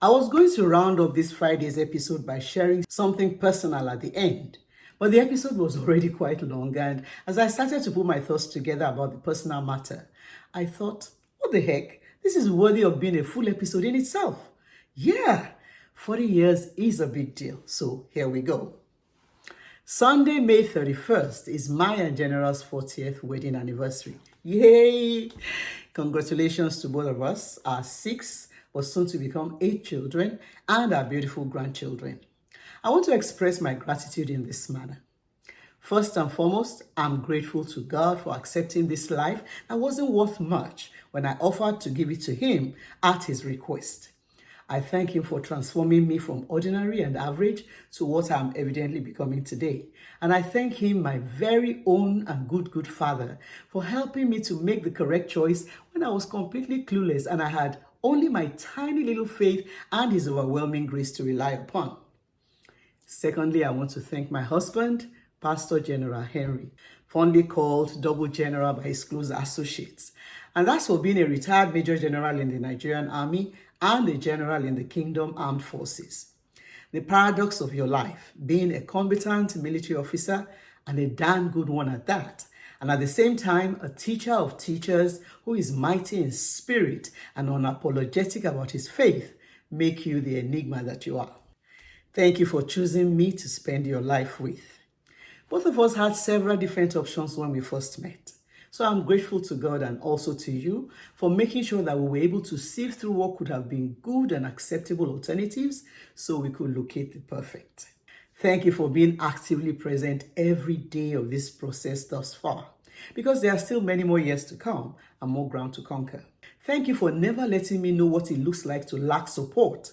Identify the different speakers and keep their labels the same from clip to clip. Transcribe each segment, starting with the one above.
Speaker 1: I was going to round up this Friday's episode by sharing something personal at the end, but the episode was already quite long, and as I started to put my thoughts together about the personal matter, I thought, what the heck? This is worthy of being a full episode in itself. Yeah, 40 years is a big deal, so here we go. Sunday, May 31st is my and General's 40th wedding anniversary. Yay! Congratulations to both of us, our 6 but soon to become 8 children, and our beautiful grandchildren. I want to express my gratitude in this manner. First and foremost, I'm grateful to God for accepting this life that wasn't worth much when I offered to give it to Him at His request. I thank Him for transforming me from ordinary and average to what I'm evidently becoming today. And I thank Him, my very own and good Father, for helping me to make the correct choice when I was completely clueless and I had only my tiny little faith and His overwhelming grace to rely upon. Secondly, I want to thank my husband, Pastor General Henry, fondly called Double General by his close associates. And that's for being a retired Major General in the Nigerian Army and a General in the Kingdom Armed Forces. The paradox of your life, being a combatant military officer and a damn good one at that, and at the same time, a teacher of teachers who is mighty in spirit and unapologetic about his faith, make you the enigma that you are. Thank you for choosing me to spend your life with. Both of us had several different options when we first met. So I'm grateful to God and also to you for making sure that we were able to sift through what could have been good and acceptable alternatives so we could locate the perfect. Thank you for being actively present every day of this process thus far, because there are still many more years to come and more ground to conquer. Thank you for never letting me know what it looks like to lack support.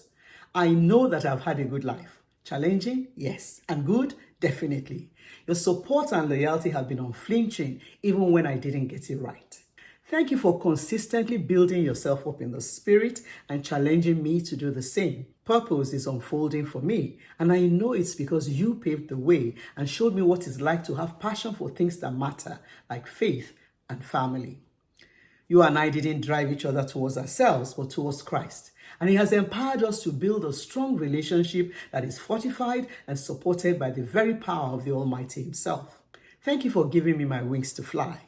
Speaker 1: I know that I've had a good life. Challenging? Yes. And good? Definitely. Your support and loyalty have been unflinching even when I didn't get it right. Thank you for consistently building yourself up in the spirit and challenging me to do the same. Purpose is unfolding for me, and I know it's because you paved the way and showed me what it's like to have passion for things that matter, like faith and family. You and I didn't drive each other towards ourselves, but towards Christ. And He has empowered us to build a strong relationship that is fortified and supported by the very power of the Almighty Himself. Thank you for giving me my wings to fly.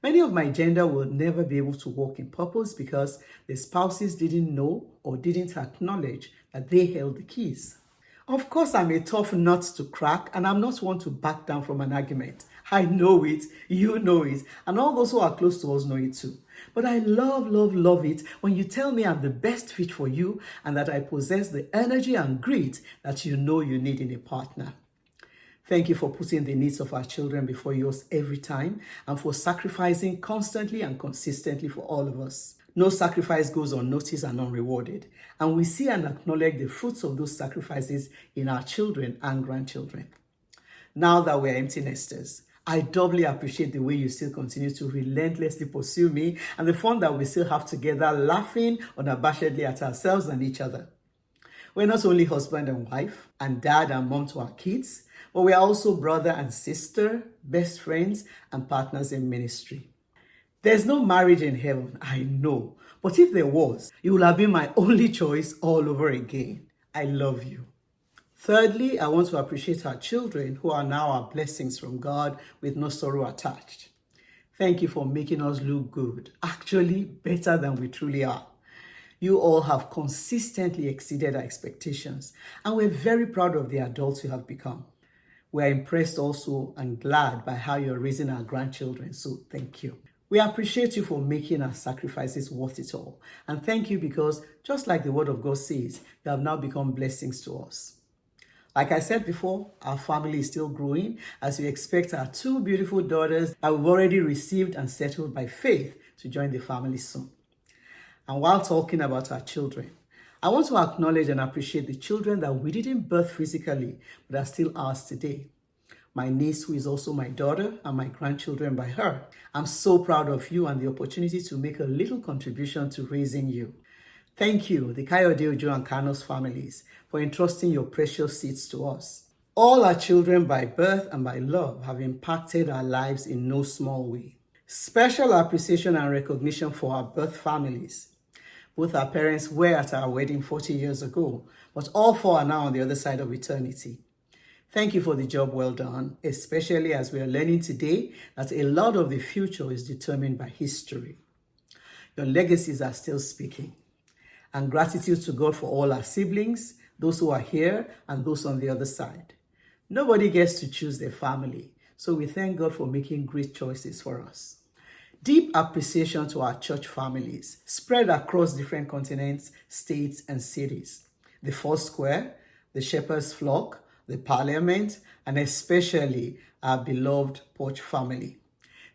Speaker 1: Many of my gender will never be able to walk in purpose because their spouses didn't know or didn't acknowledge that they held the keys. Of course, I'm a tough nut to crack, and I'm not one to back down from an argument. I know it, you know it, and all those who are close to us know it too. But I love it when you tell me I'm the best fit for you and that I possess the energy and grit that you know you need in a partner. Thank you for putting the needs of our children before yours every time and for sacrificing constantly and consistently for all of us. No sacrifice goes unnoticed and unrewarded, and we see and acknowledge the fruits of those sacrifices in our children and grandchildren. Now that we're empty nesters, I doubly appreciate the way you still continue to relentlessly pursue me and the fun that we still have together, laughing unabashedly at ourselves and each other. We're not only husband and wife and dad and mom to our kids, but we are also brother and sister, best friends, and partners in ministry. There's no marriage in heaven, I know, but if there was, you would have been my only choice all over again. I love you. Thirdly, I want to appreciate our children who are now our blessings from God with no sorrow attached. Thank you for making us look good, actually better than we truly are. You all have consistently exceeded our expectations, and we're very proud of the adults you have become. We're impressed also and glad by how you're raising our grandchildren, so thank you. We appreciate you for making our sacrifices worth it all, and thank you because, just like the Word of God says, you have now become blessings to us. Like I said before, our family is still growing as we expect our 2 beautiful daughters that we've already received and settled by faith to join the family soon. And while talking about our children, I want to acknowledge and appreciate the children that we didn't birth physically, but are still ours today. My niece, who is also my daughter, and my grandchildren by her. I'm so proud of you and the opportunity to make a little contribution to raising you. Thank you, the Kayode Ojo and Kanos families, for entrusting your precious seeds to us. All our children by birth and by love have impacted our lives in no small way. Special appreciation and recognition for our birth families. Both our parents were at our wedding 40 years ago, but all four are now on the other side of eternity. Thank you for the job well done, especially as we are learning today that a lot of the future is determined by history. Your legacies are still speaking. And gratitude to God for all our siblings, those who are here and those on the other side. Nobody gets to choose their family, so we thank God for making great choices for us. Deep appreciation to our church families spread across different continents, states, and cities. The Foursquare, the Shepherd's Flock, the Parliament, and especially our beloved Porch family.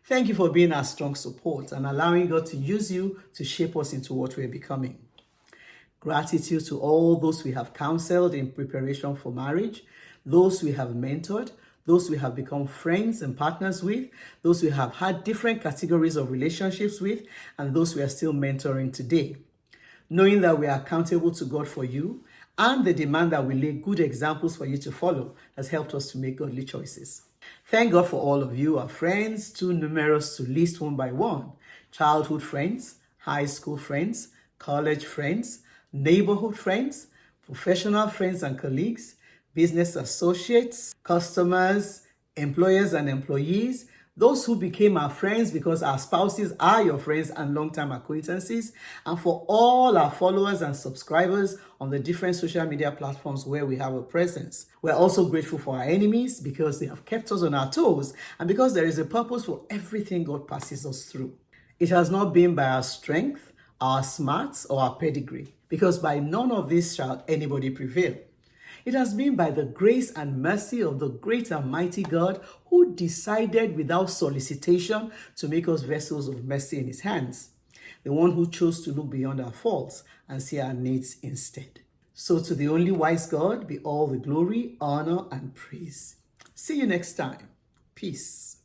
Speaker 1: Thank you for being our strong support and allowing God to use you to shape us into what we're becoming. Gratitude to all those we have counseled in preparation for marriage, those we have mentored, those we have become friends and partners with, those we have had different categories of relationships with, and those we are still mentoring today. Knowing that we are accountable to God for you and the demand that we lay good examples for you to follow has helped us to make godly choices. Thank God for all of you, our friends, too numerous to list one by one. Childhood friends, high school friends, college friends, neighborhood friends, professional friends and colleagues, business associates, customers, employers and employees, those who became our friends because our spouses are your friends and long-time acquaintances, and for all our followers and subscribers on the different social media platforms where we have a presence. We're also grateful for our enemies because they have kept us on our toes and because there is a purpose for everything God passes us through. It has not been by our strength, our smarts, or our pedigree, because by none of this shall anybody prevail. It has been by the grace and mercy of the great and mighty God who decided without solicitation to make us vessels of mercy in his hands. The one who chose to look beyond our faults and see our needs instead. So to the only wise God be all the glory, honor, and praise. See you next time. Peace.